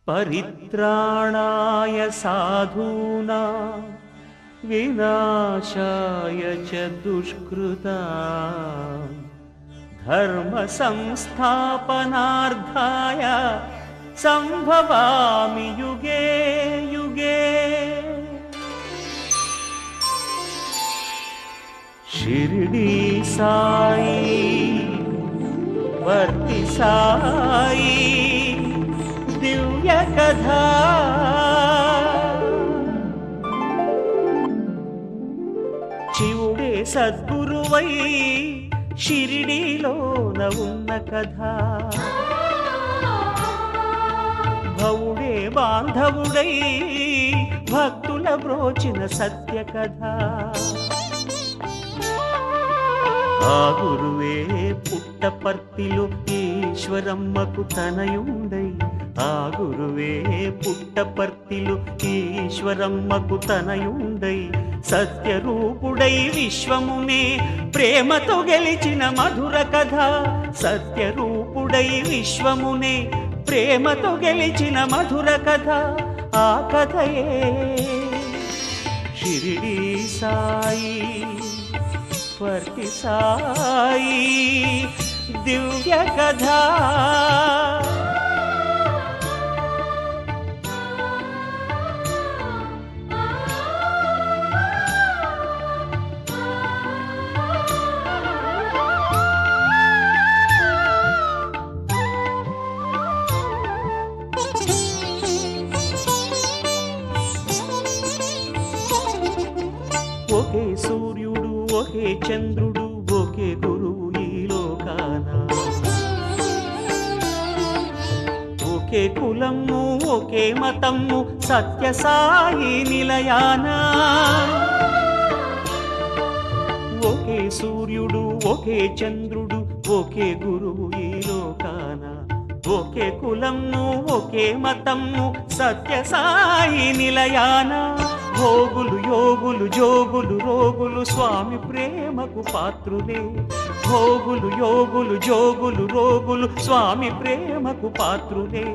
परित्राणाय साधूना विनाशाय च दुष्कृता धर्म संस्थापनार्थाय संभवामि युगे युगे। शिरडी साई वर्ति साई दिव्य कथा शिवुडे सद्गुरुवै शिरडीलोन उन्न कथा भवुडे बांधवुडै भक्तुल ब्रोचिन सत्य कथा आ गुरुवे पुट्टपर्तिलो ఈశ్వరమ్మకు తనయుండై ఆ గురువే పుట్టపర్తిలో ఈశ్వరమ్మకు తనయుండై సత్యరూపుడై విశ్వమునే ప్రేమతో గెలిచిన మధుర కథ సత్యరూపుడై విశ్వమునే ప్రేమతో గెలిచిన మధుర కథ ఆ కథయే షిరిడి సాయి వర్తి సాయి दिव्य कथा। ओके सूर्युडु ओके चंद्रुडु ओके गुरुवु ఒకే కులము ఒకే మతము సత్య సాయి నిలయాన ఒకే సూర్యుడు ఒకే చంద్రుడు ఒకే గురువు ఈ లోకాన ఒకే కులము ఒకే మతము సత్య సాయి నిలయాన భోగులు యోగులు జోగులు రోగులు స్వామి ప్రేమకు పాత్రులే భోగులు యోగులు జోగులు రోగులు స్వామి ప్రేమకు పాత్రులే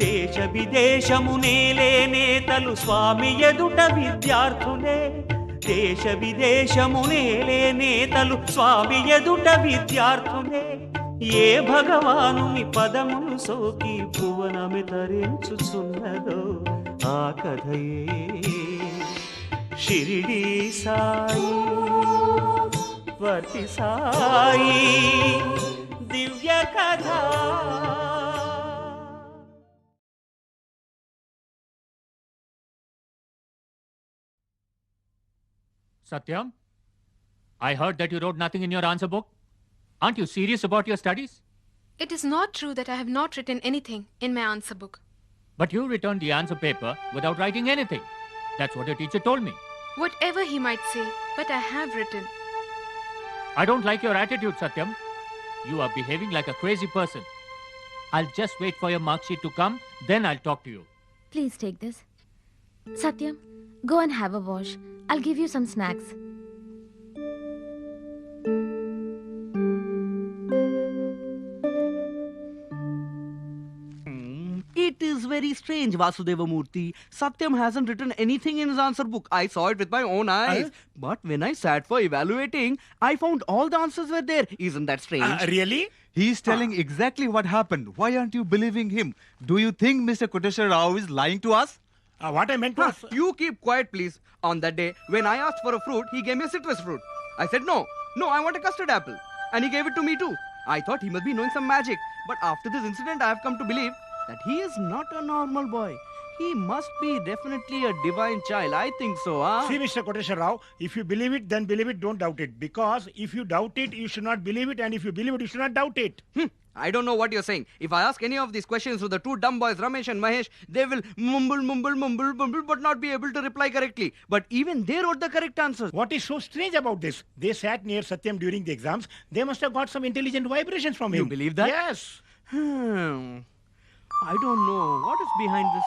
దేశ విదేశమునేలే నేతలు స్వామి ఎదుట విద్యార్థులే దేశ విదేశమునేలే నేతలు స్వామి ఎదుట విద్యార్థులే ఏ భగవానుని పదములు సోకి భువనమి తరించుచున్నదో ఆ కథయే షిరిడి సాయి వర్తి సాయి దివ్య కథా। Satyam, I heard that you wrote nothing in your answer book. Aren't you serious about your studies? It is not true that I have not written anything in my answer book. But you returned the answer paper without writing anything. That's what your teacher told me. Whatever he might say, but I have written. I don't like your attitude, Satyam. You are behaving like a crazy person. I'll just wait for your mark sheet to come, then I'll talk to you. Please take this. Satyam, go and have a wash. I'll give you some snacks. It is very strange, Vasudeva Murthy. Satyam hasn't written anything in his answer book. I saw it with my own eyes. But when I sat for evaluating, I found all the answers were there. Isn't that strange? Really? He's telling exactly what happened. Why aren't you believing him? Do you think Mr. Koteshwar Rao is lying to us? What I meant was... You keep quiet, please. On that day, when I asked for a fruit, he gave me a citrus fruit. I said, no, I want a custard apple. And he gave it to me too. I thought he must be knowing some magic. But after this incident, I have come to believe that he is not a normal boy. He must be definitely a divine child. I think so, huh? See, Mr. Koteshwar Rao, if you believe it, then believe it, don't doubt it. Because if you doubt it, you should not believe it. And if you believe it, you should not doubt it. I don't know what you're saying. If I ask any of these questions to the two dumb boys, Ramesh and Mahesh, they will mumble, but not be able to reply correctly. But even they wrote the correct answers. What is so strange about this? They sat near Satyam during the exams. They must have got some intelligent vibrations from him. You believe that? Yes. I don't know. What is behind this?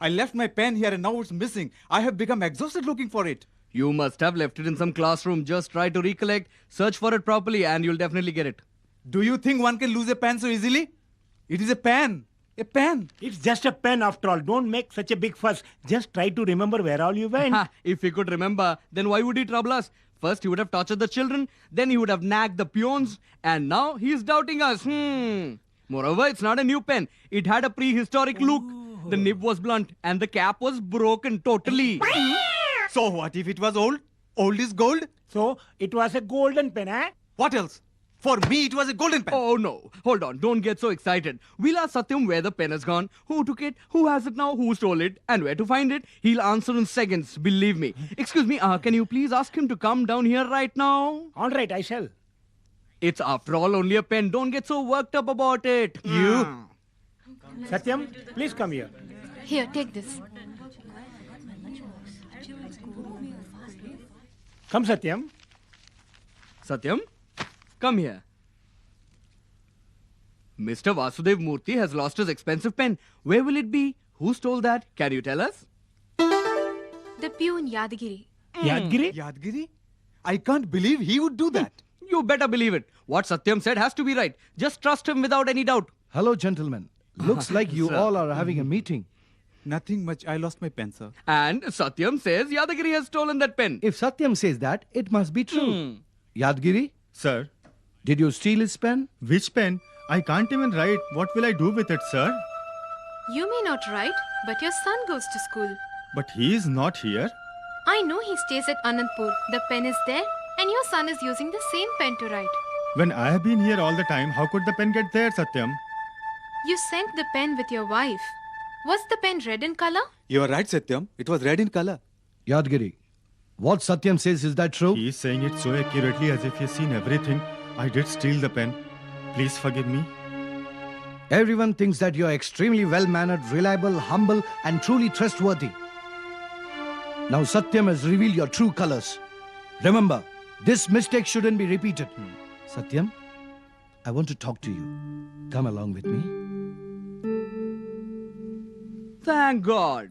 I left my pen here and now it's missing. I have become exhausted looking for it. You must have left it in some classroom. Just try to recollect, search for it properly, and you'll definitely get it. Do you think one can lose a pen so easily? It is a pen. A pen. It's just a pen after all. Don't make such a big fuss. Just try to remember where all you went. If he could remember, then why would he trouble us? First, he would have tortured the children, then he would have nagged the peons, and now he is doubting us. Moreover, it's not a new pen. It had a prehistoric look. The nib was blunt, and the cap was broken totally. So what if it was old? Old is gold? So, it was a golden pen, eh? What else? For me, it was a golden pen. Oh no, hold on, don't get so excited. We'll ask Satyam where the pen has gone, who took it, who has it now, who stole it, and where to find it. He'll answer in seconds, believe me. Excuse me, can you please ask him to come down here right now? All right, I shall. It's after all only a pen, don't get so worked up about it. You? Satyam, please come here. Here, take this. Come, Satyam. Satyam, come here. Mr. Vasudev Murthy has lost his expensive pen. Where will it be? Who stole that? Can you tell us? The peon Yadagiri. Yadgiri? Yadgiri? I can't believe he would do that. You better believe it. What Satyam said has to be right. Just trust him without any doubt. Hello, gentlemen. Looks like you Sir. all are having a meeting. Nothing much. I lost my pen, sir. And Satyam says Yadagiri has stolen that pen. If Satyam says that, it must be true. Yadgiri, Sir, did you steal his pen? which pen? I can't even write. What will I do with it, sir? You may not write, but your son goes to school. But he is not here. I know he stays at Anandpur. The pen is there, and your son is using the same pen to write. When I have been here all the time, how could the pen get there, Satyam? You sent the pen with your wife. Was the pen red in color? You are right, Satyam. It was red in color. Yadgiri, what Satyam says, is that true? He is saying it so accurately as if he has seen everything. I did steal the pen. Please forgive me. Everyone thinks that you are extremely well-mannered, reliable, humble, and truly trustworthy. Now Satyam has revealed your true colors. Remember, this mistake shouldn't be repeated. Satyam, I want to talk to you. Come along with me. Thank God.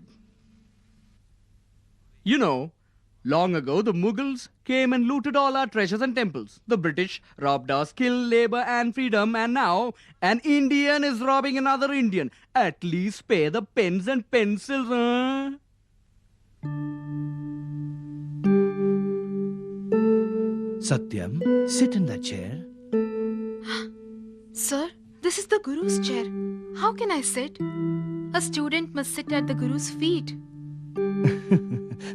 You know, long ago the Mughals came and looted all our treasures and temples. The British robbed our skill, labor and freedom, and now an Indian is robbing another Indian. At least spare the pens and pencils, huh? Satyam, sit in that chair. Sir, this is the Guru's chair. How can I sit? A student must sit at the Guru's feet.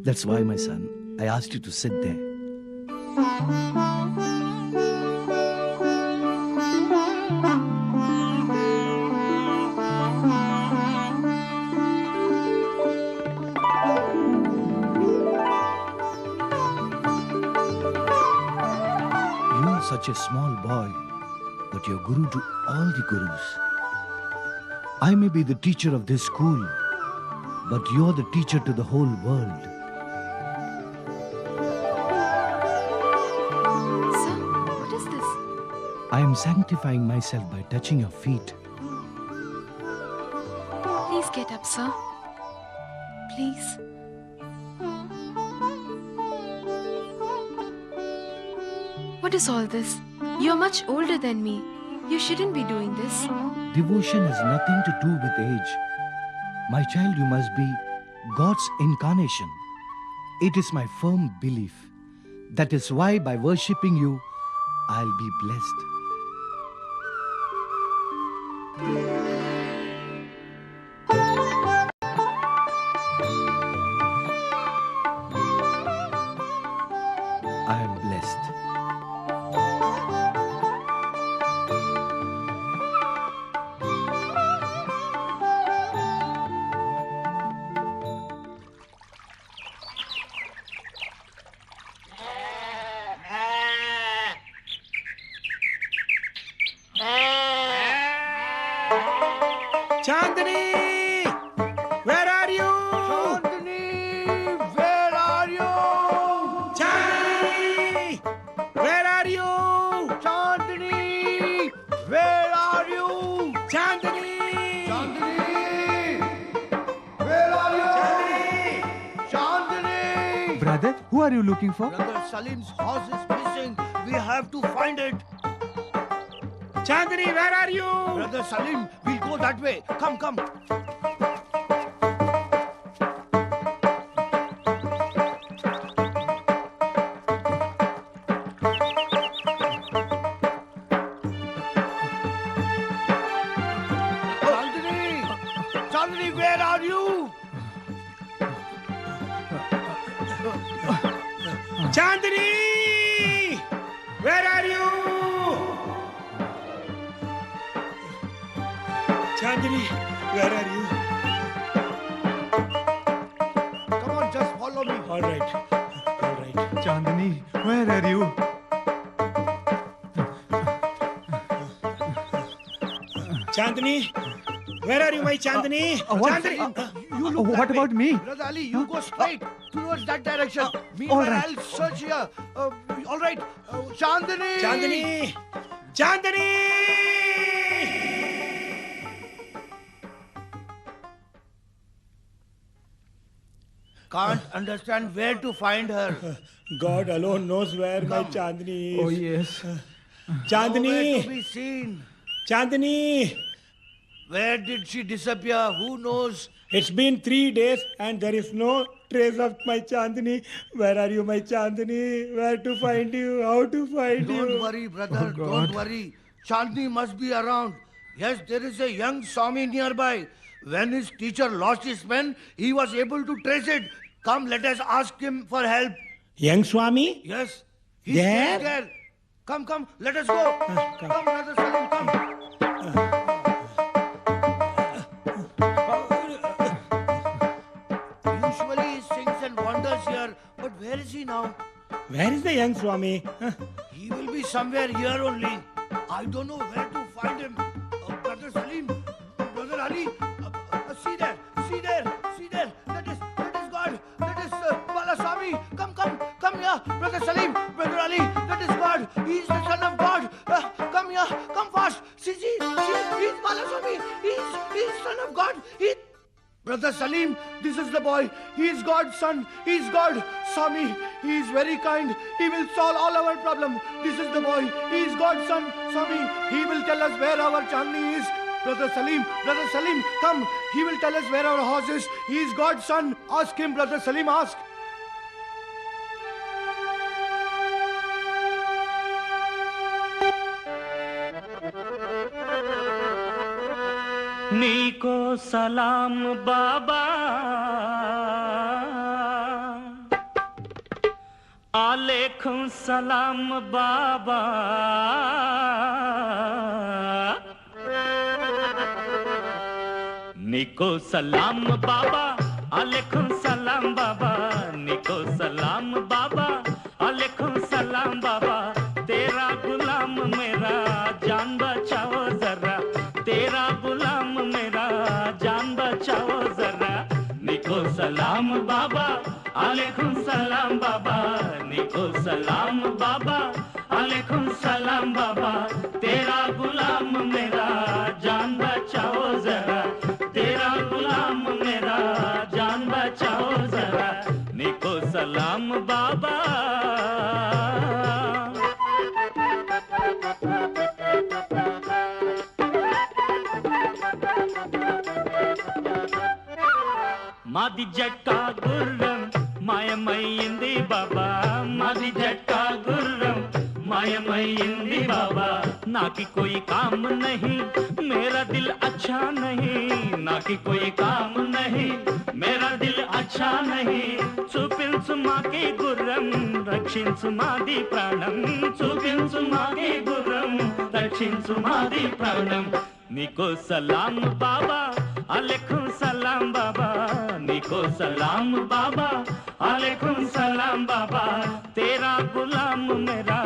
That's why, my son, I asked you to sit there. You are such a small boy, but you're guru to all the gurus. I may be the teacher of this school, but you're the teacher to the whole world. Sir, what is this? I am sanctifying myself by touching your feet. Please get up, sir. Please. What is all this? You're much older than me. You shouldn't be doing this. Devotion has nothing to do with age. My child, you must be God's incarnation. It is my firm belief. That is why by worshipping you, I'll be blessed. I am blessed. Chandni! Where are you? Chandni! Where are you? Chandni! Where are you? Chandni! Where are you? Chandni! Chandni! Where are are you looking for? Brother Salim's horse is missing. We have to find it. Chandni, where are you? Brother Salim, we'll go that way. Come, come. Chandni, where are you? Chandni! Where are you? Chandni, where are you? Come on, just follow me. All right. All right. Chandni, where are you? Chandni, where are you, my Chandni? Chandni! You look What that way. about me? Brother Ali, you go straight towards that direction. all Meanwhile, right. I'll search here. All right. Chandni! Chandni! Chandni! Can't understand where to find her. God alone knows where my Chandni is. Oh, yes. Nowhere Chandni! to be seen. Chandni! Where did she disappear? Who knows? It's been 3 days and there is no trace of my Chandni. Where are you, my Chandni? Where to find you? How to find you? Don't worry, brother. Don't worry. Chandni must be around. Yes, there is a young Swami nearby. When his teacher lost his pen, he was able to trace it. Come, let us ask him for help. Young Swami? Yes, he's There? there. Come, come, let us go. come. Come, brother Salim, come. Usually he sings and wanders here, but where is he now? Where is the young Swami? He will be somewhere here only. I don't know where to find him. Brother Salim, Brother Ali, see there, see there, see there. That is God. That is Balaswami. Come here, Brother Salim, Brother Ali. That is God. He is the Son of God. Come here, come fast. See, he's Balaswami. He's Son of God. Brother Salim, this is the boy. He is God's son. He is God. Swami, he is very kind. He will solve all our problems. This is the boy. He is God's son. Swami, he will tell us where our Chandni is. Brother Salim, come. He will tell us where our horse is. He is God's son. Ask him, Brother Salim, ask. నీకో సలాం బాబా ఆలేఖం సలాం బాబా నీకో సలాం బాబా ఆలేఖం సలాం బాబా నీకో సలాం బాబా ఆలేఖం సలాం బాబా तेरा गुलाम मेरा जान बचाओ जरा तेरा गुलाम मेरा जान बचाओ जरा निको सलाम बाबा अलैकुम सलाम बाबा निको सलाम बाबा अलैकुम सलाम बाबा तेरा गुलाम मेरा जान बचाओ जरा तेरा गुलाम मेरा जान बचाओ जरा निको सलाम बाबा మాది జట్కా గుర్రం మాయమైంది బాబా మాది జట్కా గుర్రం మాయమైంది బాబా నాకి कोई काम नहीं मेरा दिल अच्छा नहीं नाकी कोई काम नहीं मेरा दिल अच्छा नहीं చూపించు మాకి గుర్రం రక్షించు మాది ప్రాణం చూపించు మాకి గుర్రం రక్షించు మాది ప్రాణం నీకో సలాం బాబా अलैकुम सलाम बाबा निको सलाम बाबा अलैकुम सलाम बाबा तेरा गुलाम मेरा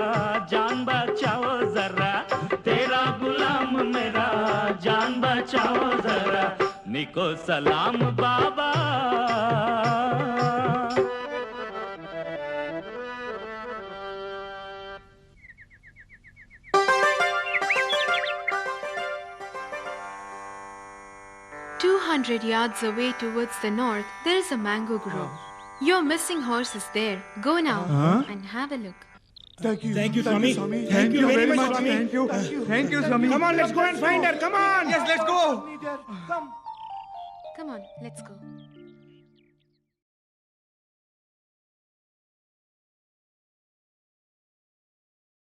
जान बचाओ जरा तेरा गुलाम मेरा जान बचाओ जरा निको सलाम बाबा 200 yards away towards the north, there is a mango grove. Your missing horse is there. Go now and have a look. Thank you, Swami. Thank you very much, Swami. Thank you, Swami. Come on, let's go and find her. Come on. Yes, let's go. Come on, let's go.